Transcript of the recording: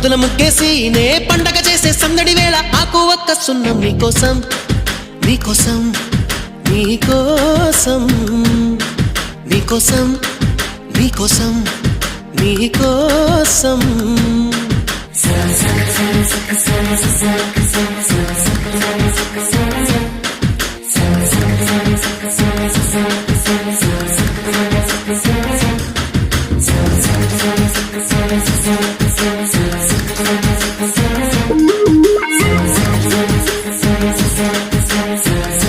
ముద్దుల ముగ్గేసి నే పండగ చేసే సందడి వేళ ఆకు ఒక్క సున్నం నీకోసం నీకోసం నీకోసం నీకోసం నీకోసం నీకోసం